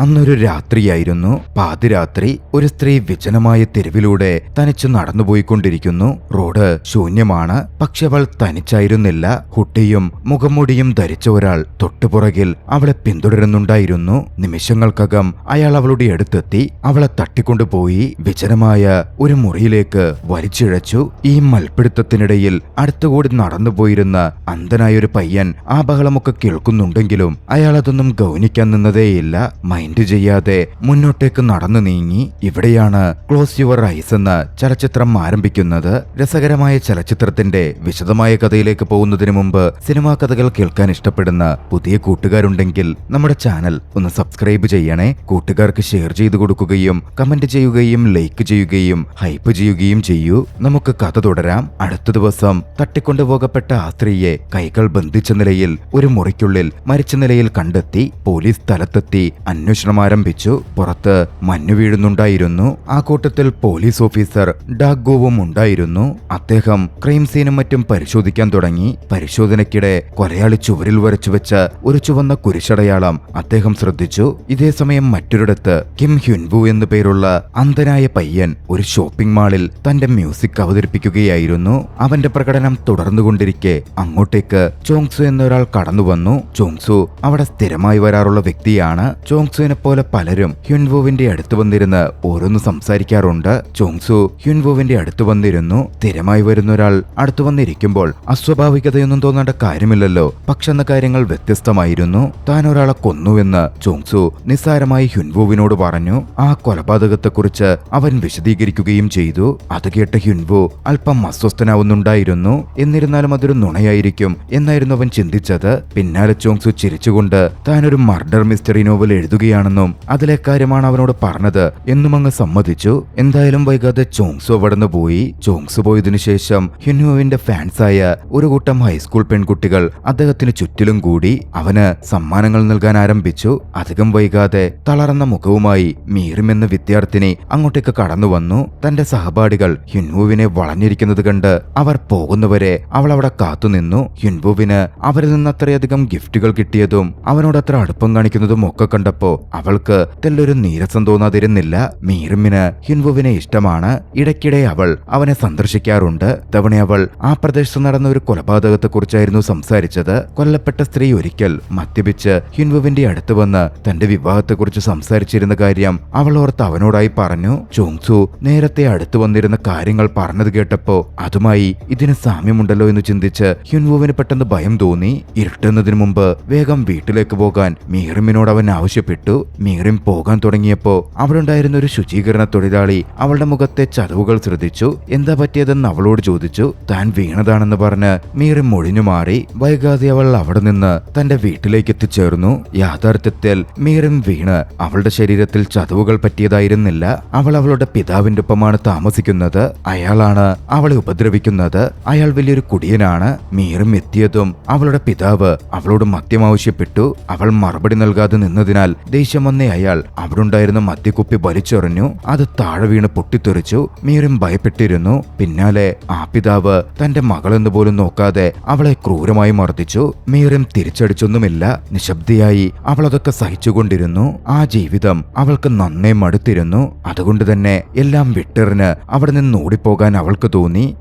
അന്നൊരു രാത്രിയായിരുന്നു. പാതിരാത്രി ഒരു സ്ത്രീ വിജനമായ തെരുവിലൂടെ തനിച്ചു നടന്നുപോയിക്കൊണ്ടിരിക്കുന്നു. റോഡ് ശൂന്യമാണ്. പക്ഷെ അവൾ തനിച്ചായിരുന്നില്ല. ഹുഡിയും മുഖംമൂടിയും ധരിച്ച ഒരാൾ തൊട്ടുപുറകിൽ അവളെ പിന്തുടരുന്നുണ്ടായിരുന്നു. നിമിഷങ്ങൾക്കകം അയാൾ അവളുടെ അടുത്തെത്തി അവളെ തട്ടിക്കൊണ്ടുപോയി വിജനമായ ഒരു മുറിയിലേക്ക് വലിച്ചിഴച്ചു. ഈ മൽപ്പിടുത്തത്തിനിടയിൽ അടുത്തുകൂടി നടന്നുപോയിരുന്ന അന്ധനായൊരു പയ്യൻ ആ ബഹളമൊക്കെ കേൾക്കുന്നുണ്ടെങ്കിലും അയാൾ അതൊന്നും ഗൗനിക്കാൻ നിന്നതേയില്ല. മൈൻഡ് ചെയ്യാതെ മുന്നോട്ടേക്ക് നടന്നു നീങ്ങി. ഇവിടെയാണ് ക്ലോസ് യുവർ ഐസ് എന്ന ചലച്ചിത്രം ആരംഭിക്കുന്നത്. രസകരമായ ചലച്ചിത്രത്തിന്റെ വിശദമായ കഥയിലേക്ക് പോകുന്നതിന് മുമ്പ് സിനിമാ കഥകൾ കേൾക്കാൻ ഇഷ്ടപ്പെടുന്ന പുതിയ കൂട്ടുകാരുണ്ടെങ്കിൽ നമ്മുടെ ചാനൽ ഒന്ന് സബ്സ്ക്രൈബ് ചെയ്യണേ. കൂട്ടുകാർക്ക് ഷെയർ ചെയ്തു കൊടുക്കുകയും കമന്റ് ചെയ്യുകയും ലൈക്ക് ചെയ്യുകയും ഹൈപ്പ് ചെയ്യുകയും ചെയ്യൂ. നമുക്ക് കഥ തുടരാം. അടുത്ത ദിവസം തട്ടിക്കൊണ്ടുപോകപ്പെട്ട ആ സ്ത്രീയെ കൈകൾ ബന്ധിച്ച നിലയിൽ ഒരു മുറിക്കുള്ളിൽ മരിച്ച നിലയിൽ കണ്ടെത്തി. പോലീസ് സ്ഥലത്തെത്തി അന്വേഷണം ആരംഭിച്ചു. പുറത്ത് മഞ്ഞു വീഴുന്നുണ്ടായിരുന്നു. ആ കൂട്ടത്തിൽ പോലീസ് ഓഫീസർ ഡാഗോവും ഉണ്ടായിരുന്നു. അദ്ദേഹം ക്രൈം സീനും മറ്റും പരിശോധിക്കാൻ തുടങ്ങി. പരിശോധനയ്ക്കിടെ കൊലയാളി ചുവരിൽ വരച്ചു വെച്ച ഒരു ചുവന്ന കുരിശടയാളം അദ്ദേഹം ശ്രദ്ധിച്ചു. ഇതേസമയം മറ്റൊരിടത്ത് കിം ഹ്യുൻവു എന്നു പേരുള്ള അന്ധനായ പയ്യൻ ഒരു ഷോപ്പിംഗ് മാളിൽ തന്റെ മ്യൂസിക് അവതരിപ്പിക്കുകയായിരുന്നു. അവന്റെ പ്രകടനം തുടർന്നുകൊണ്ടിരിക്കെ അങ്ങോട്ടേക്ക് ചോങ്സു എന്നൊരാൾ കടന്നു വന്നു. ചോങ്സു അവിടെ സ്ഥിരമായി വരാറുള്ള വ്യക്തിയാണ്. ചോങ്സുവിനെ പോലെ പലരും ഹ്യുൻവുവിന്റെ അടുത്ത് വന്നിരുന്ന് ഓരോന്ന് സംസാരിക്കാറുണ്ട്. ചോങ്സു ഹ്യുൻവുവിന്റെ അടുത്ത് വന്നിരുന്നു. സ്ഥിരമായി വരുന്ന ഒരാൾ അടുത്തു വന്നിരിക്കുമ്പോൾ അസ്വാഭാവികതയൊന്നും തോന്നേണ്ട കാര്യമില്ലല്ലോ. പക്ഷെ അന്ന് കാര്യങ്ങൾ വ്യത്യസ്തമായിരുന്നു. താൻ ഒരാളെ കൊന്നുവെന്ന് ചോങ്സു നിസ്സാരമായി ഹ്യുൻവുവിനോട് പറഞ്ഞു. ആ കൊലപാതകത്തെക്കുറിച്ച് അവൻ വിശദീകരിക്കുകയും ചെയ്തു. അത് കേട്ട ഹ്യുൻവു അല്പം അസ്വസ്ഥനാവുന്നുണ്ടായിരുന്നു. എന്നിരുന്നാലും അതൊരു നുണയായിരിക്കും എന്നായിരുന്നു അവൻ ചിന്തിച്ചത്. പിന്നാലെ ചോങ്സു ചിരിച്ചുകൊണ്ട് താനൊരു മർഡർ മിസ്റ്ററി നോവൽ എഴുതുകയാണെന്നും അതിലെ കാര്യമാണ് അവനോട് പറഞ്ഞത് എന്നും അങ്ങ് സമ്മതിച്ചു. എന്തായാലും വൈകാതെ ചോങ്സു അവിടുന്ന് പോയി. ചോങ്സു പോയതിനു ശേഷം ഹ്യുൻവുവിന്റെ ഫാൻസായ ഒരു കൂട്ടം ഹൈസ്കൂൾ പെൺകുട്ടികൾ അദ്ദേഹത്തിന് ചുറ്റിലും കൂടി. അവന് സമ്മാനങ്ങൾ നൽകാൻ ആരംഭിച്ചു. അധികം വൈകാതെ തളർന്ന മുഖവുമായി മീറിം എന്ന വിദ്യാർത്ഥിനി അങ്ങോട്ടേക്ക് കടന്നു വന്നു. തന്റെ സഹപാഠികൾ ഹ്യുൻവുവിനെ വളഞ്ഞിരിക്കുന്നത് കണ്ട് അവർ പോകുന്നവരെ അവൾ അവിടെ കാത്തുനിന്നു. ഹ്യുൻവുവിന് അവരിൽ നിന്ന് അത്രയധികം ഗിഫ്റ്റുകൾ കിട്ടിയതും അവനോട് അത്ര അടുപ്പം കാണിക്കുന്നതും ഒക്കെ കണ്ടപ്പോ അവൾക്ക് തെല്ലൊരു നീരസം തോന്നാതിരുന്നില്ല. മീറിമിന് ഹ്യുൻവുവിനെ ഇഷ്ടമാണ്. ഇടയ്ക്കിടെ അവൾ അവനെ സന്ദർശിക്കാറുണ്ട്. തവണ അവൾ ആ പ്രദേശത്ത് നടന്ന ഒരു കൊലപാതകത്തെക്കുറിച്ചായിരുന്നു സംസാരിച്ചത്. കൊല്ലപ്പെട്ട സ്ത്രീ ഒരിക്കൽ മദ്യപിച്ച് ഹ്യുൻവുവിന്റെ അടുത്ത് വന്ന് തന്റെ വിവാഹത്തെക്കുറിച്ച് സംസാരിച്ചിരുന്ന കാര്യം അവൾ ഓർത്ത് അവനോടായി പറഞ്ഞു. ചോങ്സു നേരത്തെ അടുത്തു വന്നിരുന്ന കാര്യങ്ങൾ പറഞ്ഞത് കേട്ടപ്പോ അതുമായി ഇതിന് സാമ്യമുണ്ടല്ലോ എന്ന് ചിന്തിച്ച് ഹ്യുൻവുവിന് പെട്ടെന്ന് ഭയം തോന്നി. ഇരുട്ടുന്നതിന് മുമ്പ് വേഗം വീട്ടിലേക്ക് പോകാൻ മീറിമിനോട് അവൻ ആവശ്യപ്പെട്ടു. മീറിം പോകാൻ തുടങ്ങിയപ്പോ അവിടുണ്ടായിരുന്ന ഒരു ശുചീകരണ തൊഴിലാളി അവളുടെ മുഖത്തെ ചതവുകൾ ശ്രദ്ധിച്ചു. എന്താ പറ്റിയതെന്ന് അവളോട് ചോദിച്ചു. താൻ വീണതാണെന്ന് പറഞ്ഞ് മീറിം ഒഴിഞ്ഞു മാറി. വൈകാതെ അവൾ അവിടെ നിന്ന് തന്റെ വീട്ടിലേക്ക് എത്തിച്ചേർന്നു. യാഥാർത്ഥ്യത്തിൽ മീറിം വീണ് അവളുടെ ശരീരത്തിൽ ചതവുകൾ പറ്റിയതായിരുന്നില്ല. അവൾ അവളുടെ പിതാവിന്റെ ഒപ്പമാണ് താമസിക്കുന്നത്. അയാളാണ് അവളെ ഉപദ്രവിക്കുന്നത്. അയാൾ വലിയൊരു കുടിയനാണ്. മീറിം എത്തിയതും അവളുടെ പിതാവ് അവളോട് മദ്യം ആവശ്യപ്പെട്ടു. അവൾ മറുപടി നൽകാതെ നിന്നതിനാൽ ദേഷ്യം വന്ന അയാൾ അവിടുണ്ടായിരുന്ന മദ്യക്കുപ്പി വലിച്ചെറിഞ്ഞു. അത് താഴെ വീണ് പൊട്ടിത്തെറിച്ചു. മീറിം ഭയപ്പെട്ടിരുന്നു. പിന്നാലെ ആ പിതാവ് തന്റെ മകളെന്ന് പോലും നോക്കാതെ അവളെ ക്രൂരമായി മർദ്ദിച്ചു. മീറിം തിരിച്ചടിച്ചൊന്നുമില്ല. നിശബ്ദയായി അവൾ അതൊക്കെ സഹിച്ചുകൊണ്ടിരുന്നു. ആ ജീവിതം അവൾക്ക് നന്നേ മടുത്തിരുന്നു. അതുകൊണ്ട് തന്നെ എല്ലാം വിട്ടെറിഞ്ഞ് അവിടെ നിന്ന് ഓടിപ്പോകാൻ അവൾക്ക് തോന്നി.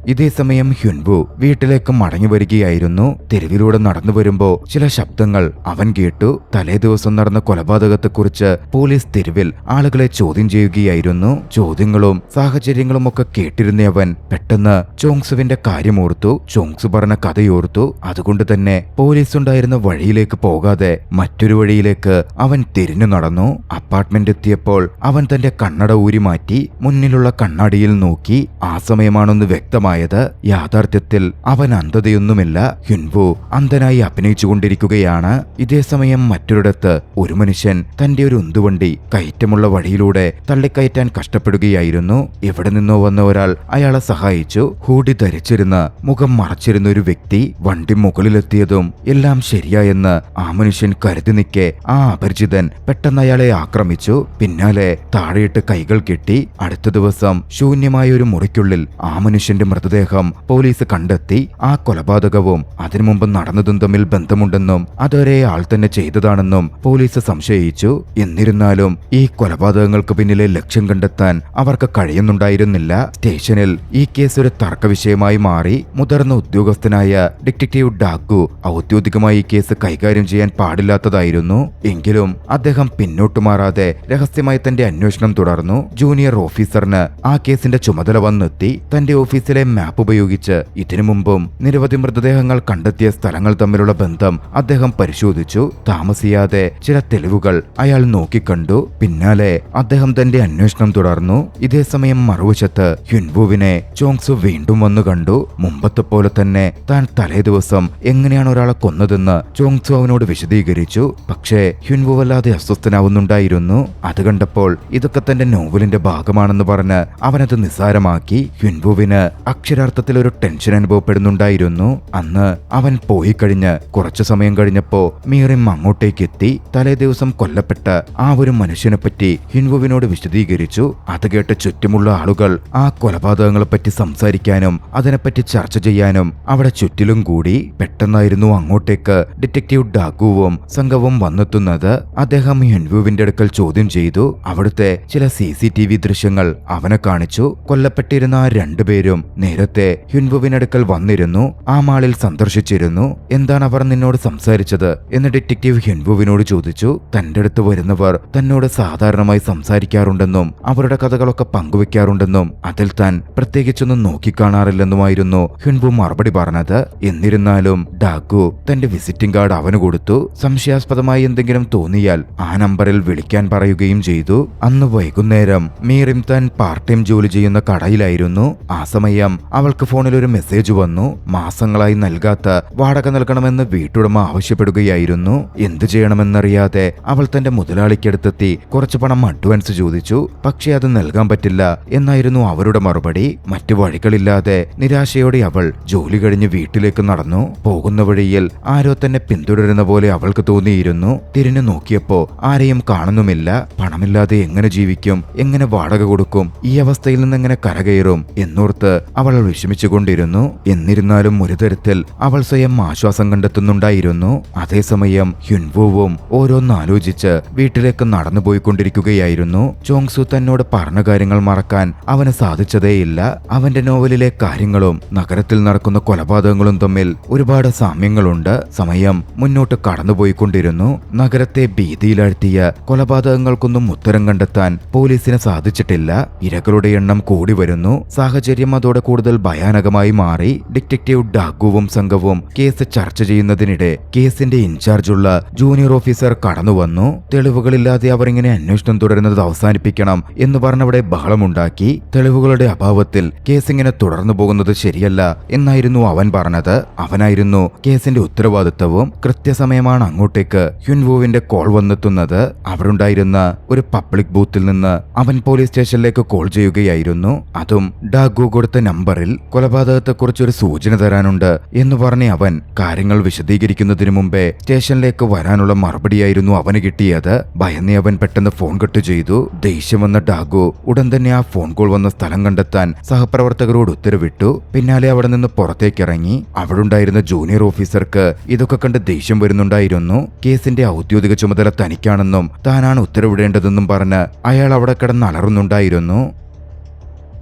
ഇതേസമയം ഹ്യുൻവു വീട്ടിലേക്ക് മടങ്ങി വരികയായിരുന്നു. തെരുവിലൂടെ നടന്നു വരുമ്പോ ചില ശബ്ദങ്ങൾ അവൻ കേട്ടു. തലേ ദിവസം നടന്ന കൊലപാതകത്തെക്കുറിച്ച് പോലീസ് തെരുവിൽ ആളുകളെ ചോദ്യം ചെയ്യുകയായിരുന്നു. ചോദ്യങ്ങളും സാഹചര്യങ്ങളും ഒക്കെ കേട്ടിരുന്ന അവൻ പെട്ടെന്ന് ചോങ്സുവിന്റെ കാര്യമോർത്തു. ചോങ്സു പറഞ്ഞ കഥയോർത്തു. അതുകൊണ്ട് തന്നെ പോലീസ് ഉണ്ടായിരുന്ന വഴിയിലേക്ക് പോകാതെ മറ്റൊരു വഴിയിലേക്ക് അവൻ തിരിഞ്ഞു നടന്നു. അപ്പാർട്ട്മെന്റ് എത്തിയപ്പോൾ അവൻ തന്റെ കണ്ണട ഊരി മാറ്റി മുന്നിലുള്ള കണ്ണാടിയിൽ നോക്കി. ആ സമയമാണൊന്ന് വ്യക്തമായി. യാഥാർത്ഥ്യത്തിൽ അവൻ അന്ധതയൊന്നുമില്ല. ഹ്യുൻവു അന്ധനായി അഭിനയിച്ചുകൊണ്ടിരിക്കുകയാണ്. ഇതേസമയം മറ്റൊരിടത്ത് ഒരു മനുഷ്യൻ തന്റെ ഒരു ഉന്തുവണ്ടി കയറ്റമുള്ള വഴിയിലൂടെ തള്ളിക്കയറ്റാൻ കഷ്ടപ്പെടുകയായിരുന്നു. എവിടെ നിന്നോ വന്ന ഒരാൾ അയാളെ സഹായിച്ചു. ഹൂഡി ധരിച്ചിരുന്ന മുഖം മറച്ചിരുന്ന ഒരു വ്യക്തി വണ്ടി മുകളിലെത്തിയതും എല്ലാം ശരിയായെന്ന് ആ മനുഷ്യൻ കരുതി നിൽക്കെ ആ അപരിചിതൻ പെട്ടെന്ന് അയാളെ ആക്രമിച്ചു. പിന്നാലെ താഴെയിട്ട് കൈകൾ കെട്ടി. അടുത്ത ദിവസം ശൂന്യമായ ഒരു മുറിക്കുള്ളിൽ ആ മനുഷ്യന്റെ മൃതദേഹം പോലീസ് കണ്ടെത്തി. ആ കൊലപാതകവും അതിനു മുമ്പ് നടന്നതും തമ്മിൽ ബന്ധമുണ്ടെന്നും അതൊരേ ആൾ തന്നെ ചെയ്തതാണെന്നും പോലീസ് സംശയിച്ചു. എന്നിരുന്നാലും ഈ കൊലപാതകങ്ങൾക്ക് പിന്നിലെ ലക്ഷ്യം കണ്ടെത്താൻ അവർക്ക് കഴിയുന്നുണ്ടായിരുന്നില്ല. സ്റ്റേഷനിൽ ഈ കേസ് ഒരു തർക്കവിഷയമായി മാറി. മുതിർന്ന ഉദ്യോഗസ്ഥനായ ഡിറ്റക്റ്റീവ് ഡാഗു ഔദ്യോഗികമായി ഈ കേസ് കൈകാര്യം ചെയ്യാൻ പാടില്ലാത്തതായിരുന്നു. എങ്കിലും അദ്ദേഹം പിന്നോട്ടു മാറാതെ രഹസ്യമായി തന്റെ അന്വേഷണം തുടർന്നു. ജൂനിയർ ഓഫീസറിന് ആ കേസിന്റെ ചുമതല വന്നെത്തി. തന്റെ ഓഫീസിലെ മാപ്പ് ഉപയോഗിച്ച് ഇതിനു മുമ്പും നിരവധി മൃതദേഹങ്ങൾ കണ്ടെത്തിയ സ്ഥലങ്ങൾ തമ്മിലുള്ള ബന്ധം അദ്ദേഹം പരിശോധിച്ചു. താമസിയാതെ ചില തെളിവുകൾ അയാൾ നോക്കിക്കണ്ടു. പിന്നാലെ അദ്ദേഹം തന്റെ അന്വേഷണം തുടർന്നു. ഇതേസമയം മറുവശത്ത് ഹ്യുൻവുവിനെ ചോങ്സു വീണ്ടും വന്നു കണ്ടു. മുമ്പത്തെ പോലെ തന്നെ താൻ തലേ ദിവസം എങ്ങനെയാണ് ഒരാളെ കൊന്നതെന്ന് ചോങ്സു അവനോട് വിശദീകരിച്ചു. പക്ഷേ ഹ്യുൻവു വല്ലാതെ അസ്വസ്ഥനാവുന്നുണ്ടായിരുന്നു. അത് കണ്ടപ്പോൾ ഇതൊക്കെ തന്റെ നോവലിന്റെ ഭാഗമാണെന്ന് പറഞ്ഞ് അവനത് നിസ്സാരമാക്കി. ഹ്യുൻവുവിന് അക്ഷരാർത്ഥത്തിൽ ഒരു ടെൻഷൻ അനുഭവപ്പെടുന്നുണ്ടായിരുന്നു. അന്ന് അവൻ പോയി കഴിഞ്ഞ് കുറച്ചു സമയം കഴിഞ്ഞപ്പോ മീറിം അങ്ങോട്ടേക്ക് എത്തി. തലേ ദിവസം കൊല്ലപ്പെട്ട ആ ഒരു മനുഷ്യനെ പറ്റി ഹ്യുൻവുവിനോട് വിശദീകരിച്ചു. അത് കേട്ട് ചുറ്റുമുള്ള ആളുകൾ ആ കൊലപാതകങ്ങളെപ്പറ്റി സംസാരിക്കാനും അതിനെപ്പറ്റി ചർച്ച ചെയ്യാനും അവിടെ ചുറ്റിലും കൂടി. പെട്ടെന്നായിരുന്നു അങ്ങോട്ടേക്ക് ഡിറ്റക്റ്റീവ് ഡാഗുവും സംഘവും വന്നെത്തുന്നത്. അദ്ദേഹം ഹ്യുൻവുവിന്റെ അടുക്കൽ ചോദ്യം ചെയ്തു. അവിടുത്തെ ചില CCTV ദൃശ്യങ്ങൾ അവനെ കാണിച്ചു. കൊല്ലപ്പെട്ടിരുന്ന ആ രണ്ടുപേരും നേരത്തെ ഹ്യുൻവുവിനടുക്കൽ വന്നിരുന്നു. ആ മാളിൽ സന്ദർശിച്ചിരുന്നു. എന്താണ് അവർ നിന്നോട് സംസാരിച്ചത് എന്ന് ഡിറ്റക്റ്റീവ് ഹ്യുൻവുവിനോട് ചോദിച്ചു. തന്റെ അടുത്ത് വരുന്നവർ തന്നോട് സാധാരണമായി സംസാരിക്കാറുണ്ടെന്നും അവരുടെ കഥകളൊക്കെ പങ്കുവെക്കാറുണ്ടെന്നും അതിൽ താൻ പ്രത്യേകിച്ചൊന്നും നോക്കിക്കാണാറില്ലെന്നുമായിരുന്നു ഹ്യുൻവു മറുപടി പറഞ്ഞത്. എന്നിരുന്നാലും ഡാഗു തന്റെ വിസിറ്റിംഗ് കാർഡ് അവന് കൊടുത്തു. സംശയാസ്പദമായി എന്തെങ്കിലും തോന്നിയാൽ ആ നമ്പറിൽ വിളിക്കാൻ പറയുകയും ചെയ്തു. അന്ന് വൈകുന്നേരം മീറിം താൻ പാർട്ട് ടൈം ജോലി ചെയ്യുന്ന കടയിലായിരുന്നു. ആ സമയം അവൾക്ക് ഫോണിൽ ഒരു മെസ്സേജ് വന്നു. മാസങ്ങളായി നൽകാത്ത വാടക നൽകണമെന്ന് വീട്ടുടമ ആവശ്യപ്പെടുകയായിരുന്നു. എന്തു ചെയ്യണമെന്നറിയാതെ അവൾ തന്റെ മുതലാളിക്കടുത്തെത്തി കുറച്ചു പണം അഡ്വാൻസ് ചോദിച്ചു. പക്ഷേ അത് നൽകാൻ പറ്റില്ല എന്നായിരുന്നു അവരുടെ മറുപടി. മറ്റു വഴികളില്ലാതെ നിരാശയോടെ അവൾ ജോലി കഴിഞ്ഞ് വീട്ടിലേക്ക് നടന്നു. പോകുന്ന വഴിയിൽ ആരോ തന്നെ പിന്തുടരുന്ന പോലെ അവൾക്ക് തോന്നിയിരുന്നു. തിരിഞ്ഞു നോക്കിയപ്പോ ആരെയും കാണുന്നുമില്ല. പണമില്ലാതെ എങ്ങനെ ജീവിക്കും, എങ്ങനെ വാടക കൊടുക്കും, ഈ അവസ്ഥയിൽ നിന്ന് എങ്ങനെ കരകയറും എന്നോർത്ത് അവൾ വിഷമിച്ചുകൊണ്ടിരുന്നു. എന്നിരുന്നാലും ഒരു തരത്തിൽ അവൾ സ്വയം ആശ്വാസം കണ്ടെത്തുന്നുണ്ടായിരുന്നു. അതേസമയം ഹ്യുൻവുവും ഓരോന്നാലോചിച്ച് വീട്ടിലേക്ക് നടന്നു പോയിക്കൊണ്ടിരിക്കുകയായിരുന്നു. ചോങ്സു തന്നോട് പറഞ്ഞ കാര്യങ്ങൾ മറക്കാൻ അവന് സാധിച്ചതേയില്ല. അവന്റെ നോവലിലെ കാര്യങ്ങളും നഗരത്തിൽ നടക്കുന്ന കൊലപാതകങ്ങളും തമ്മിൽ ഒരുപാട് സാമ്യങ്ങളുണ്ട്. സമയം മുന്നോട്ട് കടന്നുപോയിക്കൊണ്ടിരുന്നു. നഗരത്തെ ഭീതിയിലാഴ്ത്തിയ കൊലപാതകങ്ങൾക്കൊന്നും ഉത്തരം കണ്ടെത്താൻ പോലീസിന് സാധിച്ചിട്ടില്ല. ഇരകളുടെ എണ്ണം കൂടി വരുന്നു. സാഹചര്യം അതോടെ കൂടുതൽ ഭയാനകമായി മാറി. ഡിറ്റക്റ്റീവ് ഡാഗുവും സംഘവും കേസ് ചർച്ച ചെയ്യുന്നതിനിടെ കേസിന്റെ ഇൻചാർജുള്ള ജൂനിയർ ഓഫീസർ കടന്നുവന്നു. തെളിവുകളില്ലാതെ അവർ ഇങ്ങനെ അന്വേഷണം തുടരുന്നത് അവസാനിപ്പിക്കണം എന്ന് പറഞ്ഞവിടെ ബഹളമുണ്ടാക്കി. തെളിവുകളുടെ അഭാവത്തിൽ കേസ് ഇങ്ങനെ തുടർന്നു പോകുന്നത് ശരിയല്ല എന്നായിരുന്നു അവൻ പറഞ്ഞത്. അവനായിരുന്നു കേസിന്റെ ഉത്തരവാദിത്തവും. കൃത്യസമയമാണ് അങ്ങോട്ടേക്ക് ഹ്യുൻവുവിന്റെ കോൾ വന്നെത്തുന്നത്. അവിടുണ്ടായിരുന്ന ഒരു പബ്ലിക് ബൂത്തിൽ നിന്ന് അവൻ പോലീസ് സ്റ്റേഷനിലേക്ക് കോൾ ചെയ്യുകയായിരുന്നു. അതും ഡാഗു കൊടുത്ത നമ്പറിൽ കൊലപാതകത്തെക്കുറിച്ച് ഒരു സൂചന തരാനുണ്ട് എന്ന് പറഞ്ഞ് അവൻ കാര്യങ്ങൾ വിശദീകരിക്കുന്നതിന് മുമ്പേ സ്റ്റേഷനിലേക്ക് വരാനുള്ള മറുപടിയായിരുന്നു അവന് കിട്ടിയത്. ഭയന്ന് അവൻ പെട്ടെന്ന് ഫോൺ കട്ട് ചെയ്തു. ദേഷ്യം വന്ന ഡാഗു ഉടൻ തന്നെ ആ ഫോൺ കോൾ വന്ന സ്ഥലം കണ്ടെത്താൻ സഹപ്രവർത്തകരോട് ഉത്തരവിട്ടു. പിന്നാലെ അവിടെ നിന്ന് പുറത്തേക്കിറങ്ങി. അവിടുണ്ടായിരുന്ന ജൂനിയർ ഓഫീസർക്ക് ഇതൊക്കെ കണ്ട് ദേഷ്യം വരുന്നുണ്ടായിരുന്നു. കേസിന്റെ ഔദ്യോഗിക ചുമതല തനിക്കാണെന്നും താനാണ് ഉത്തരവിടേണ്ടതെന്നും പറഞ്ഞ് അയാൾ അവിടെ കിടന്ന് അലറുന്നുണ്ടായിരുന്നു.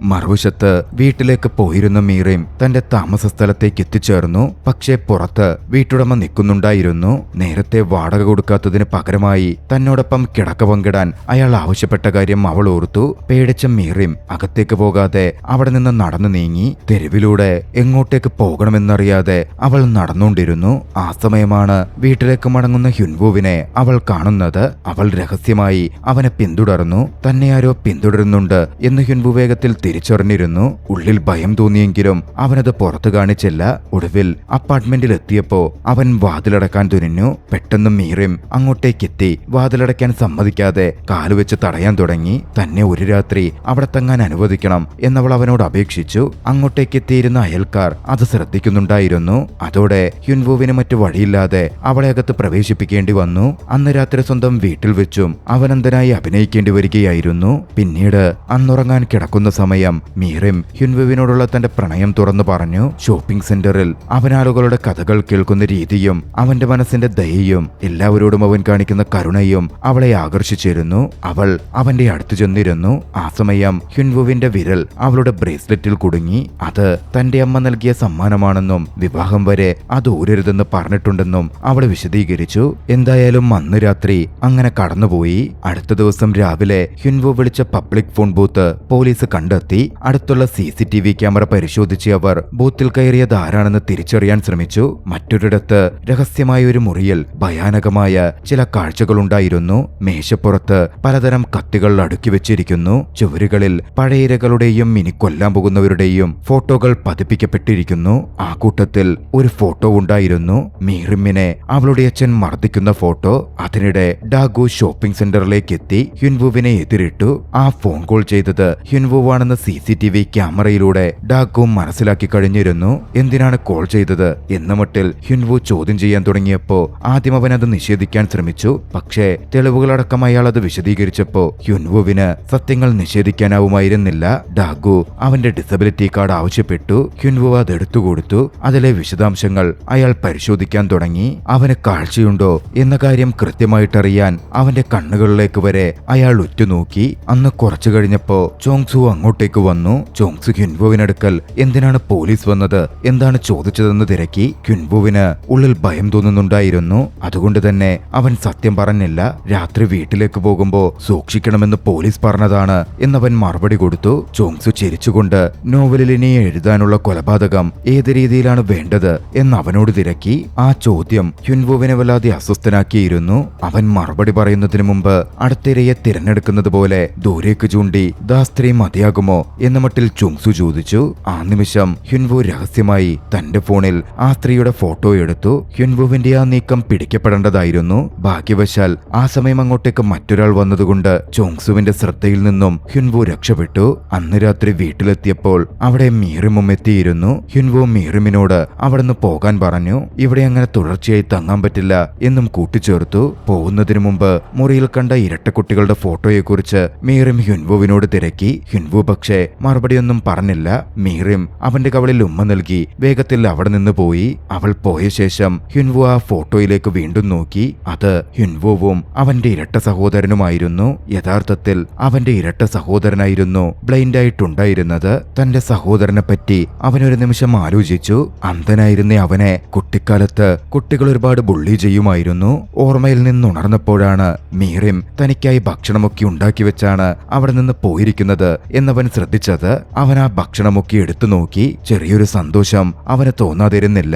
മറുവശത്ത് വീട്ടിലേക്ക് പോയിരുന്ന മീറിം തന്റെ താമസ സ്ഥലത്തേക്ക് എത്തിച്ചേർന്നു. പക്ഷേ പുറത്ത് വീട്ടുടമ നിൽക്കുന്നുണ്ടായിരുന്നു. നേരത്തെ വാടക കൊടുക്കാത്തതിന് പകരമായി തന്നോടൊപ്പം കിടക്ക പങ്കിടാൻ അയാൾ ആവശ്യപ്പെട്ട കാര്യം അവൾ ഓർത്തു. പേടിച്ച മീറിം അകത്തേക്ക് പോകാതെ അവിടെ നിന്ന് നടന്നു നീങ്ങി. തെരുവിലൂടെ എങ്ങോട്ടേക്ക് പോകണമെന്നറിയാതെ അവൾ നടന്നുകൊണ്ടിരുന്നു. ആ സമയമാണ് വീട്ടിലേക്ക് മടങ്ങുന്ന ഹ്യുൻവുവിനെ അവൾ കാണുന്നത്. അവൾ രഹസ്യമായി അവനെ പിന്തുടർന്നു. തന്നെ ആരോ പിന്തുടരുന്നുണ്ട് എന്ന് ഹ്യുൻവു വേഗത്തിൽ തിരിച്ചറിഞ്ഞിരുന്നു. ഉള്ളിൽ ഭയം തോന്നിയെങ്കിലും അവനത് പുറത്തു കാണിച്ചില്ല. ഒടുവിൽ അപ്പാർട്ട്മെന്റിൽ എത്തിയപ്പോ അവൻ വാതിലടക്കാൻ തുനിഞ്ഞു. പെട്ടെന്ന് മീറിം അങ്ങോട്ടേക്കെത്തി വാതിലടയ്ക്കാൻ സമ്മതിക്കാതെ കാലുവെച്ച് തടയാൻ തുടങ്ങി. തന്നെ ഒരു രാത്രി അവിടെ തങ്ങാൻ അനുവദിക്കണം എന്നവൾ അവനോട് അപേക്ഷിച്ചു. അങ്ങോട്ടേക്കെത്തിയിരുന്ന അയൽക്കാർ അത് ശ്രദ്ധിക്കുന്നുണ്ടായിരുന്നു. അതോടെ ഹ്യുൻവുവിന് മറ്റു വഴിയില്ലാതെ അവളെ അകത്ത് പ്രവേശിപ്പിക്കേണ്ടി വന്നു. അന്ന് രാത്രി സ്വന്തം വീട്ടിൽ വെച്ചും അവനന്തനായി അഭിനയിക്കേണ്ടി വരികയായിരുന്നു. പിന്നീട് അന്നുറങ്ങാൻ കിടക്കുന്ന സമയം സമയം മീറിം ഹ്യുൻവുവിനോടുള്ള തന്റെ പ്രണയം തുറന്നു പറഞ്ഞു. ഷോപ്പിംഗ് സെന്ററിൽ അവൻ ആളുകളുടെ കഥകൾ കേൾക്കുന്ന രീതിയും അവന്റെ മനസ്സിന്റെ ദയയും എല്ലാവരോടും അവൻ കാണിക്കുന്ന കരുണയും അവളെ ആകർഷിച്ചിരുന്നു. അവൾ അവന്റെ അടുത്തു ചെന്നിരുന്നു. ആ സമയം ഹ്യുൻവുവിന്റെ വിരൽ അവളുടെ ബ്രേസ്ലെറ്റിൽ കുടുങ്ങി. അത് തന്റെ അമ്മ നൽകിയ സമ്മാനമാണെന്നും വിവാഹം വരെ അത് ഊരരുതെന്ന് പറഞ്ഞിട്ടുണ്ടെന്നും അവൾ വിശദീകരിച്ചു. എന്തായാലും അന്ന് രാത്രി അങ്ങനെ കടന്നുപോയി. അടുത്ത ദിവസം രാവിലെ ഹ്യുൻവു വിളിച്ച പബ്ലിക് ഫോൺ ബൂത്ത് പോലീസ് കണ്ടെത്തി. അടുത്തുള്ള CCTV ക്യാമറ പരിശോധിച്ച് അവർ ബൂത്തിൽ കയറിയത് ആരാണെന്ന് തിരിച്ചറിയാൻ ശ്രമിച്ചു. മറ്റൊരിടത്ത് രഹസ്യമായ ഒരു മുറിയിൽ ഭയാനകമായ ചില കാഴ്ചകളുണ്ടായിരുന്നു. മേശപ്പുറത്ത് പലതരം കത്തികൾ അടുക്കി വെച്ചിരിക്കുന്നു. ചുവരുകളിൽ പഴയ ഇരകളുടെയും ഇനി കൊല്ലാൻ പോകുന്നവരുടെയും ഫോട്ടോകൾ പതിപ്പിക്കപ്പെട്ടിരിക്കുന്നു. ആ കൂട്ടത്തിൽ ഒരു ഫോട്ടോ ഉണ്ടായിരുന്നു, മീറിമിനെ അവളുടെ അച്ഛൻ മർദ്ദിക്കുന്ന ഫോട്ടോ. അതിനിടെ ഡാഗു ഷോപ്പിംഗ് സെന്ററിലേക്ക് എത്തി ഹ്യുൻവുവിനെ എതിരിട്ടു. ആ ഫോൺ കോൾ ചെയ്തത് ഹ്യുൻവുവാണെന്ന് CCTV ക്യാമറയിലൂടെ ഡാഗു മനസ്സിലാക്കി കഴിഞ്ഞിരുന്നു. എന്തിനാണ് കോൾ ചെയ്തത് എന്ന മട്ടിൽ ഹ്യുൻവു ചോദ്യം ചെയ്യാൻ തുടങ്ങിയപ്പോ ആദ്യം അവൻ അത് നിഷേധിക്കാൻ ശ്രമിച്ചു. പക്ഷേ തെളിവുകളടക്കം അയാൾ അത് വിശദീകരിച്ചപ്പോ ഹ്യുൻവുവിന് സത്യങ്ങൾ നിഷേധിക്കാനാവുമായിരുന്നില്ല. ഡാഗു അവന്റെ ഡിസബിലിറ്റി കാർഡ് ആവശ്യപ്പെട്ടു. ഹ്യുൻവു അത് എടുത്തുകൊടുത്തു. അതിലെ വിശദാംശങ്ങൾ അയാൾ പരിശോധിക്കാൻ തുടങ്ങി. അവന് കാഴ്ചയുണ്ടോ എന്ന കാര്യം കൃത്യമായിട്ടറിയാൻ അവന്റെ കണ്ണുകളിലേക്ക് വരെ അയാൾ ഉറ്റുനോക്കി. അന്ന് കുറച്ചു കഴിഞ്ഞപ്പോ ചോങ്സു അങ്ങോട്ടേക്ക് വന്നു. ചോങ്സു ഹ്യുൻവുവിനടുക്കൽ എന്തിനാണ് പോലീസ് വന്നത്, എന്താണ് ചോദിച്ചതെന്ന് തിരക്കി. ഹ്യുൻവുവിന് ഉള്ളിൽ ഭയം തോന്നുന്നുണ്ടായിരുന്നു. അതുകൊണ്ട് തന്നെ അവൻ സത്യം പറഞ്ഞില്ല. രാത്രി വീട്ടിലേക്ക് പോകുമ്പോ സൂക്ഷിക്കണമെന്ന് പോലീസ് പറഞ്ഞതാണ് എന്നവൻ മറുപടി കൊടുത്തു. ചോങ്സു ചിരിച്ചുകൊണ്ട് നോവലിൽ ഇനി എഴുതാനുള്ള കൊലപാതകം ഏത് രീതിയിലാണ് വേണ്ടത് എന്ന് അവനോട് തിരക്കി. ആ ചോദ്യം ഹ്യുൻവുവിനെ വല്ലാതെ അസ്വസ്ഥനാക്കിയിരുന്നു. അവൻ മറുപടി പറയുന്നതിന് മുമ്പ് അടുത്തിരയെ തിരഞ്ഞെടുക്കുന്നത് പോലെ ദൂരേക്ക് ചൂണ്ടി ദാ സ്ത്രീ മതിയാകുമോ എന്ന മട്ടിൽ ചോങ്സു ചോദിച്ചു. ആ നിമിഷം ഹ്യുൻവു രഹസ്യമായി തന്റെ ഫോണിൽ ആ സ്ത്രീയുടെ ഫോട്ടോ എടുത്തു. ഹ്യുൻവുവിന്റെ ആ നീക്കം പിടിക്കപ്പെടേണ്ടതായിരുന്നു. ഭാഗ്യവശാൽ ആ സമയം അങ്ങോട്ടേക്ക് മറ്റൊരാൾ വന്നതുകൊണ്ട് ചോങ്സുവിന്റെ ശ്രദ്ധയിൽ നിന്നും ഹ്യുൻവു രക്ഷപ്പെട്ടു. അന്ന് രാത്രി വീട്ടിലെത്തിയപ്പോൾ അവിടെ മീറിമും എത്തിയിരുന്നു. ഹ്യുൻവു മീറിമിനോട് അവിടുന്ന് പോകാൻ പറഞ്ഞു. ഇവിടെ അങ്ങനെ തുടർച്ചയായി തങ്ങാൻ പറ്റില്ല എന്നും കൂട്ടിച്ചേർത്തു. പോകുന്നതിനു മുമ്പ് മുറിയിൽ കണ്ട ഇരട്ടക്കുട്ടികളുടെ ഫോട്ടോയെക്കുറിച്ച് മീറിം ഹ്യുൻവുവിനോട് തിരക്കി. ഹ്യുൻവു പക്ഷേ മറുപടിയൊന്നും പറഞ്ഞില്ല. മീറിം അവന്റെ കവളിൽ ഉമ്മ നൽകി വേഗത്തിൽ അവിടെ നിന്ന് പോയി. അവൾ പോയ ശേഷം ഹ്യുൻവു ആ ഫോട്ടോയിലേക്ക് വീണ്ടും നോക്കി. അത് ഹ്യുൻവുവും അവന്റെ ഇരട്ട സഹോദരനുമായിരുന്നു. യഥാർത്ഥത്തിൽ അവന്റെ ഇരട്ട സഹോദരനായിരുന്നു ബ്ലൈൻഡ് ആയിട്ടുണ്ടായിരുന്നത്. തന്റെ സഹോദരനെ പറ്റി അവനൊരു നിമിഷം ആലോചിച്ചു. അന്ധനായിരുന്ന അവനെ കുട്ടിക്കാലത്ത് കുട്ടികൾ ഒരുപാട് ബുള്ളി ചെയ്യുമായിരുന്നു. ഓർമ്മയിൽ നിന്നുണർന്നപ്പോഴാണ് മീറിം തനിക്കായി ഭക്ഷണമൊക്കെ ഉണ്ടാക്കി വെച്ചാണ് അവിടെ നിന്ന് പോയിരിക്കുന്നത് എന്നവൻ ശ്രദ്ധിച്ചത്. അവൻ ആ ഭക്ഷണമൊക്കെ എടുത്തു നോക്കി. ചെറിയൊരു സന്തോഷം അവന് തോന്നാതിരുന്നില്ല.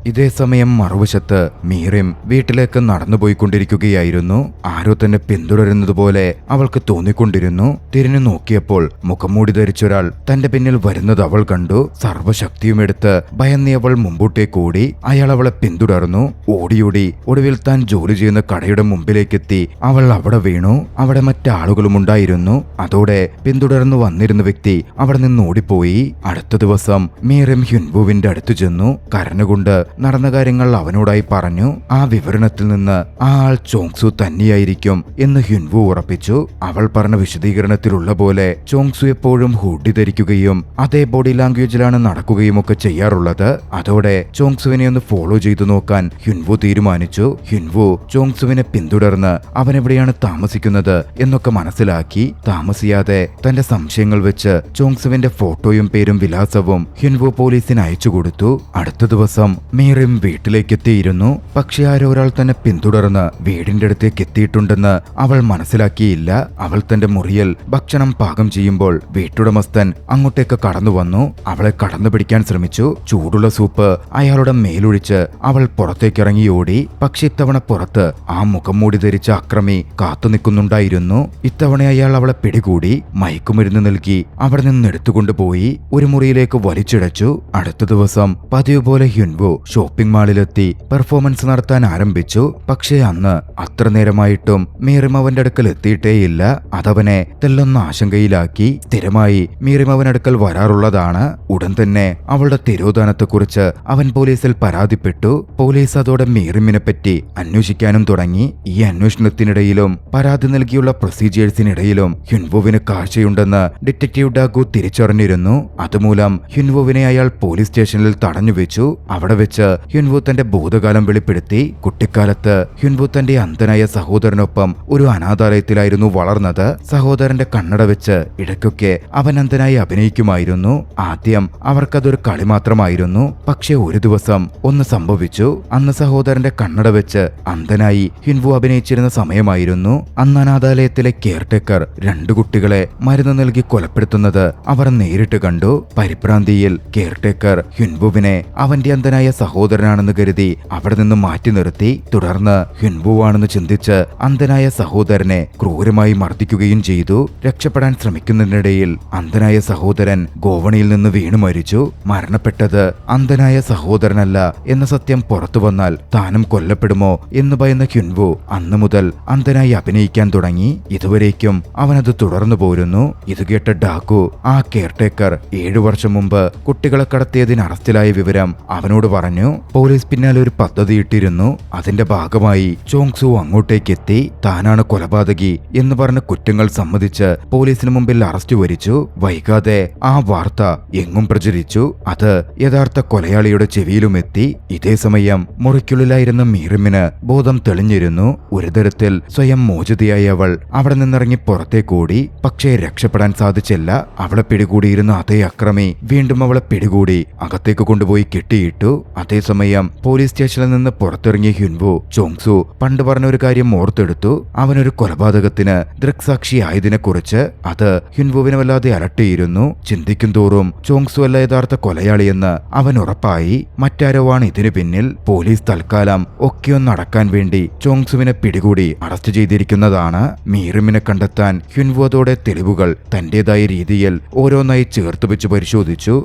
ഇതേ സമയം മറുവശത്ത് മീറിം വീട്ടിലേക്ക് നടന്നുപോയിക്കൊണ്ടിരിക്കുകയായിരുന്നു. ആരോ തന്നെ പിന്തുടരുന്നതുപോലെ അവൾക്ക് തോന്നിക്കൊണ്ടിരുന്നു. തിരിഞ്ഞു നോക്കിയപ്പോൾ മുഖംമൂടി ധരിച്ചൊരാൾ തന്റെ പിന്നിൽ വരുന്നത് അവൾ കണ്ടു. സർവ്വശക്തിയുമെടുത്ത് ഭയന്നി അവൾ മുമ്പോട്ടേക്ക് ഓടി. അയാൾ അവളെ പിന്തുടർന്നു. ഓടിയോടി ഒടുവിൽ താൻ ജോലി ചെയ്യുന്ന കടയുടെ മുമ്പിലേക്കെത്തി. അവൾ അവിടെ വീണു. അവിടെ മറ്റാളുകളും ഉണ്ടായിരുന്നു. അതോടെ പിന്തുടർന്നു വന്നിരുന്ന വ്യക്തി അവിടെ നിന്ന് ഓടിപ്പോയി. അടുത്ത ദിവസം മീറിം ഹ്യുൻവുവിന്റെ അടുത്തു ചെന്നു. കരഞ്ഞുകൊണ്ട് നടന്ന കാര്യങ്ങൾ അവനോടായി പറഞ്ഞു. ആ വിവരണത്തിൽ നിന്ന് ആ ആൾ ചോങ്സു തന്നെയായിരിക്കും എന്ന് ഹ്യുൻവു ഉറപ്പിച്ചു. അവൾ പറഞ്ഞ വിശദീകരണത്തിലുള്ള പോലെ ചോങ്സു എപ്പോഴും ഹൂഡി ധരിക്കുകയും അതേ ബോഡി ലാംഗ്വേജിലാണ് നടക്കുകയും ഒക്കെ ചെയ്യാറുള്ളത്. അതോടെ ചോങ്സുവിനെ ഒന്ന് ഫോളോ ചെയ്തു നോക്കാൻ ഹ്യുൻവു തീരുമാനിച്ചു. ഹ്യുൻവു ചോങ്സുവിനെ പിന്തുടർന്ന് അവനെവിടെയാണ് താമസിക്കുന്നത് എന്നൊക്കെ മനസ്സിലാക്കി. താമസിയാതെ തന്റെ സംശയങ്ങൾ വെച്ച് ചോങ്സുവിന്റെ ഫോട്ടോയും പേരും വിലാസവും ഹ്യുൻവു പോലീസിന് അയച്ചു കൊടുത്തു. അടുത്ത ദിവസം മീറിം വീട്ടിലേക്കെത്തിയിരുന്നു. പക്ഷെ ആരൊരാൾ തന്നെ പിന്തുടർന്ന് വീടിന്റെ അടുത്തേക്ക് എത്തിയിട്ടുണ്ടെന്ന് അവൾ മനസ്സിലാക്കിയില്ല. അവൾ തന്റെ മുറിയിൽ ഭക്ഷണം പാകം ചെയ്യുമ്പോൾ വീട്ടുടമസ്ഥൻ അങ്ങോട്ടേക്ക് കടന്നു വന്നു. അവളെ കടന്നു പിടിക്കാൻ ശ്രമിച്ചു. ചൂടുള്ള സൂപ്പ് അയാളുടെ മേലൊഴിച്ച് അവൾ പുറത്തേക്കിറങ്ങി ഓടി. പക്ഷെ ഇത്തവണ പുറത്ത് ആ മുഖം മൂടി ധരിച്ച അക്രമി കാത്തു നിൽക്കുന്നുണ്ടായിരുന്നു. ഇത്തവണ അയാൾ അവളെ പിടികൂടി മയക്കുമരുന്ന് നൽകി അവിടെ നിന്ന് എടുത്തുകൊണ്ടുപോയി ഒരു മുറിയിലേക്ക് വലിച്ചിഴച്ചു. അടുത്ത ദിവസം പതിവ് പോലെ ഹ്യുൻവു ഷോപ്പിംഗ് മാളിലെത്തി പെർഫോമൻസ് നടത്താൻ ആരംഭിച്ചു. പക്ഷേ അന്ന് അത്ര നേരമായിട്ടും മീറിം അവന്റെ അടുക്കൽ എത്തിയിട്ടേയില്ല. അതവനെ തെല്ലൊന്ന് ആശങ്കയിലാക്കി. സ്ഥിരമായി മീറിം അവനടുക്കൽ വരാറുള്ളതാണ്. ഉടൻ തന്നെ അവളുടെ തിരോധാനത്തെക്കുറിച്ച് അവൻ പോലീസിൽ പരാതിപ്പെട്ടു. പോലീസ് അതോടെ മീറിമിനെ പറ്റി അന്വേഷിക്കാനും തുടങ്ങി. ഈ അന്വേഷണത്തിനിടയിലും പരാതി നൽകിയുള്ള പ്രൊസീജിയേഴ്സിനിടയിലും ഹ്യുൻവുവിന് കാഴ്ചയുണ്ടെന്ന് ഡിറ്റക്റ്റീവ് ഡാഗു തിരിച്ചറിഞ്ഞിരുന്നു. അതുമൂലം ഹ്യുൻവുവിനെ അയാൾ പോലീസ് സ്റ്റേഷനിൽ തടഞ്ഞുവെച്ചു. അവിടെ വെച്ച് ഹ്യുൻവു തന്റെ ഭൂതകാലം വെളിപ്പെടുത്തി. കുട്ടിക്കാലത്ത് ഹ്യുൻവു തന്റെ അന്ധനായ സഹോദരനൊപ്പം ഒരു അനാഥാലയത്തിലായിരുന്നു വളർന്നത്. സഹോദരന്റെ കണ്ണട വെച്ച് ഇടയ്ക്കൊക്കെ അവൻ അന്ധനായി അഭിനയിക്കുമായിരുന്നു. ആദ്യം അവർക്കതൊരു കളി മാത്രമായിരുന്നു. പക്ഷെ ഒരു ദിവസം ഒന്ന് സംഭവിച്ചു. അന്ന് സഹോദരന്റെ കണ്ണട വെച്ച് അന്ധനായി ഹ്യുൻവു അഭിനയിച്ചിരുന്ന സമയമായിരുന്നു. അന്ന് അനാഥാലയത്തിലെ കെയർടേക്കർ 2 കുട്ടികളെ മരുന്ന് നൽകി കൊലപ്പെടുത്തുന്നത് അവർ നേരിട്ട് കണ്ടു. പരിഭ്രാന്തിയിൽ കെയർടേക്കർ ഹ്യുൻവുവിനെ അവന്റെ അന്ധനായ സഹോദരനാണെന്ന് കരുതി അവിടെ നിന്ന് മാറ്റി നിർത്തി. തുടർന്ന് ഹ്യുൻവുവാണെന്ന് ചിന്തിച്ച് അന്ധനായ സഹോദരനെ ക്രൂരമായി മർദ്ദിക്കുകയും ചെയ്തു. രക്ഷപ്പെടാൻ ശ്രമിക്കുന്നതിനിടയിൽ അന്ധനായ സഹോദരൻ ഗോവണിയിൽ നിന്ന് വീണു മരിച്ചു. മരണപ്പെട്ടത് അന്ധനായ സഹോദരനല്ല എന്ന സത്യം പുറത്തു വന്നാൽ താനും കൊല്ലപ്പെടുമോ എന്ന് ഭയന്ന ഹ്യുൻവു അന്നു മുതൽ അന്ധനായി അഭിനയിക്കാൻ തുടങ്ങി. ഇതുവരേക്കും അവനത് തുടർന്നു പോരുന്നു. ഇത് കേട്ട ഡാഗു ആ കെയർടേക്കർ 7 വർഷം മുമ്പ് കുട്ടികളെ കടത്തിയതിന് അറസ്റ്റിലായ വിവരം അവനോട് പറഞ്ഞു. പോലീസ് പിന്നാലെ ഒരു പദ്ധതി ഇട്ടിരുന്നു. അതിന്റെ ഭാഗമായി ചോങ്സു അങ്ങോട്ടേക്കെത്തി. താനാണ് കൊലപാതകി എന്ന് പറഞ്ഞ കുറ്റങ്ങൾ സമ്മതിച്ച് പോലീസിന് മുമ്പിൽ അറസ്റ്റ് വരിച്ചു. വൈകാതെ ആ വാർത്ത എങ്ങും പ്രചരിച്ചു. അത് യഥാർത്ഥ കൊലയാളിയുടെ ചെവിയിലുമെത്തി. ഇതേ സമയം മുറിക്കുള്ളിലായിരുന്ന മീറിമിന് ബോധം തെളിഞ്ഞിരുന്നു. ഒരു തരത്തിൽ സ്വയം മോചിതയായി അവൾ അവിടെ നിന്നിറങ്ങി പുറത്തേക്കോടി. പക്ഷേ രക്ഷപ്പെടാൻ സാധിച്ചില്ല. അവളെ പിടികൂടിയിരുന്ന അതേ അക്രമി വീണ്ടും അവളെ പിടികൂടി അകത്തേക്ക് കൊണ്ടുപോയി കെട്ടിയിട്ടു. അതേസമയം പോലീസ് സ്റ്റേഷനിൽ നിന്ന് പുറത്തിറങ്ങിയ ഹ്യുൻവു ചോങ്സു പണ്ട് പറഞ്ഞ ഒരു കാര്യം ഓർത്തെടുത്തു. അവനൊരു കൊലപാതകത്തിന് ദൃക്സാക്ഷിയായതിനെക്കുറിച്ച്. അത് ഹ്യുൻവുവിനെ വല്ലാതെ അലട്ടിയിരുന്നു. ചിന്തിക്കും തോറും ചോങ്സു അല്ല യഥാർത്ഥ കൊലയാളിയെന്ന് അവൻ ഉറപ്പായി. മറ്റാരോ ആണ് ഇതിനു പിന്നിൽ. പോലീസ് തൽക്കാലം ഒക്കെയൊന്ന് നടക്കാൻ വേണ്ടി ചോങ്സുവിനെ പിടികൂടി അറസ്റ്റ് ചെയ്തിരിക്കുന്നതാണ്. മീറിമിനെ കണ്ടെത്താൻ ഹ്യുൻവു അതോടെ തെളിവുകൾ തന്റേതായ രീതിയിൽ ഓരോന്നായി ചേർത്ത് വെച്ച് പരിശോധിച്ചു.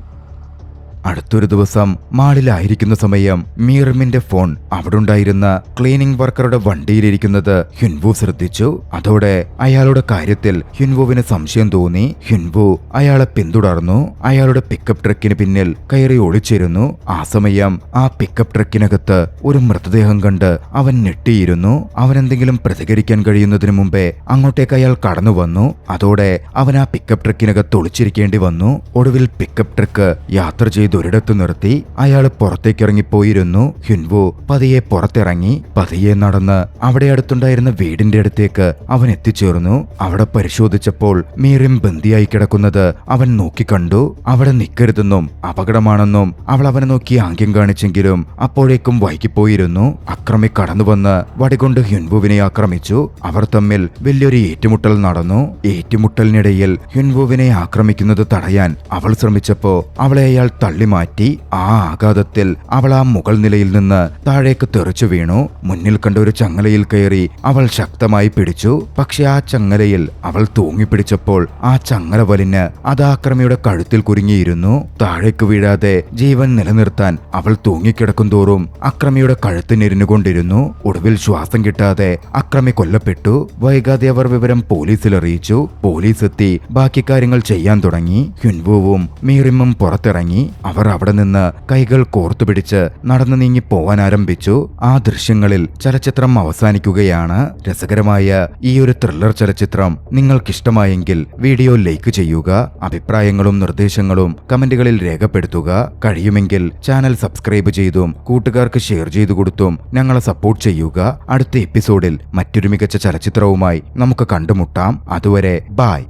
അടുത്തൊരു ദിവസം മാളിലായിരിക്കുന്ന സമയം മീറിമിന്റെ ഫോൺ അവിടുണ്ടായിരുന്ന ക്ലീനിംഗ് വർക്കറുടെ വണ്ടിയിലിരിക്കുന്നത് ഹ്യുൻവു ശ്രദ്ധിച്ചു. അതോടെ അയാളുടെ കാര്യത്തിൽ ഹ്യുൻവുവിന് സംശയം തോന്നി. ഹ്യുൻവു അയാളെ പിന്തുടർന്നു. അയാളുടെ പിക്കപ്പ് ട്രക്കിന് പിന്നിൽ കയറി ഒളിച്ചിരുന്നു. ആ സമയം ആ പിക്കപ്പ് ട്രക്കിനകത്ത് ഒരു മൃതദേഹം കണ്ട് അവൻ ഞെട്ടിയിരുന്നു. അവനെന്തെങ്കിലും പ്രതികരിക്കാൻ കഴിയുന്നതിന് മുമ്പേ അങ്ങോട്ടേക്ക് അയാൾ കടന്നു വന്നു. അതോടെ അവൻ ആ പിക്കപ്പ് ട്രക്കിനകത്ത് ഒളിച്ചിരിക്കേണ്ടി വന്നു. ഒടുവിൽ പിക്കപ്പ് ട്രക്ക് യാത്ര ചെയ്തു ഒരിടത്ത് നിർത്തി. അയാൾ പുറത്തേക്കിറങ്ങിപ്പോയിരുന്നു. ഹ്യുൻവു പതിയെ പുറത്തിറങ്ങി. പതിയെ നടന്ന് അവിടെ അടുത്തുണ്ടായിരുന്ന വീടിന്റെ അടുത്തേക്ക് അവൻ എത്തിച്ചേർന്നു. അവിടെ പരിശോധിച്ചപ്പോൾ മീറിം ബന്ദിയായി കിടക്കുന്നത് അവൻ നോക്കിക്കണ്ടു. അവിടെ നിൽക്കരുതെന്നും അപകടമാണെന്നും അവൾ അവനെ നോക്കി ആംഗ്യം കാണിച്ചെങ്കിലും അപ്പോഴേക്കും വൈകിപ്പോയിരുന്നു. അക്രമി കടന്നുവന്ന് വടികൊണ്ട് ഹ്യുൻവുവിനെ ആക്രമിച്ചു. അവർ തമ്മിൽ വലിയൊരു ഏറ്റുമുട്ടൽ നടന്നു. ഏറ്റുമുട്ടലിനിടയിൽ ഹ്യുൻവുവിനെ ആക്രമിക്കുന്നത് തടയാൻ അവൾ ശ്രമിച്ചപ്പോ അവളെ അയാൾ തള്ളി മാറ്റി. ആ ആഘാതത്തിൽ അവൾ ആ മുകൾ നിലയിൽ നിന്ന് താഴേക്ക് തെറിച്ചു വീണു. മുന്നിൽ കണ്ട ഒരു ചങ്ങലയിൽ കയറി അവൾ ശക്തമായി പിടിച്ചു. പക്ഷെ ആ ചങ്ങലയിൽ അവൾ തൂങ്ങിപ്പിടിച്ചപ്പോൾ ആ ചങ്ങല വലിഞ്ഞ് അത് ആക്രമിയുടെ കഴുത്തിൽ കുരുങ്ങിയിരുന്നു. താഴേക്ക് വീഴാതെ ജീവൻ നിലനിർത്താൻ അവൾ തൂങ്ങിക്കിടക്കും തോറും അക്രമിയുടെ കഴുത്തിനെരിഞ്ഞുകൊണ്ടിരുന്നു. ഒടുവിൽ ശ്വാസം കിട്ടാതെ അക്രമി കൊല്ലപ്പെട്ടു. വൈകാതെ അവർ വിവരം പോലീസിൽ അറിയിച്ചു. പോലീസ് എത്തി ബാക്കി കാര്യങ്ങൾ ചെയ്യാൻ തുടങ്ങി. ഹ്യുൻവുവും മീറിമും പുറത്തിറങ്ങി. അവർ അവിടെ നിന്ന് കൈകൾ കോർത്തുപിടിച്ച് നടന്നു നീങ്ങി പോവാൻ ആരംഭിച്ചു. ആ ദൃശ്യങ്ങളിൽ ചലച്ചിത്രം അവസാനിക്കുകയാണ്. രസകരമായ ഈ ഒരു ത്രില്ലർ ചലച്ചിത്രം നിങ്ങൾക്കിഷ്ടമായെങ്കിൽ വീഡിയോ ലൈക്ക് ചെയ്യുക. അഭിപ്രായങ്ങളും നിർദ്ദേശങ്ങളും കമന്റുകളിൽ രേഖപ്പെടുത്തുക. കഴിയുമെങ്കിൽ ചാനൽ സബ്സ്ക്രൈബ് ചെയ്തും കൂട്ടുകാർക്ക് ഷെയർ ചെയ്തു കൊടുത്തും ഞങ്ങളെ സപ്പോർട്ട് ചെയ്യുക. അടുത്ത എപ്പിസോഡിൽ മറ്റൊരു മികച്ച ചലച്ചിത്രവുമായി നമുക്ക് കണ്ടുമുട്ടാം. അതുവരെ ബൈ.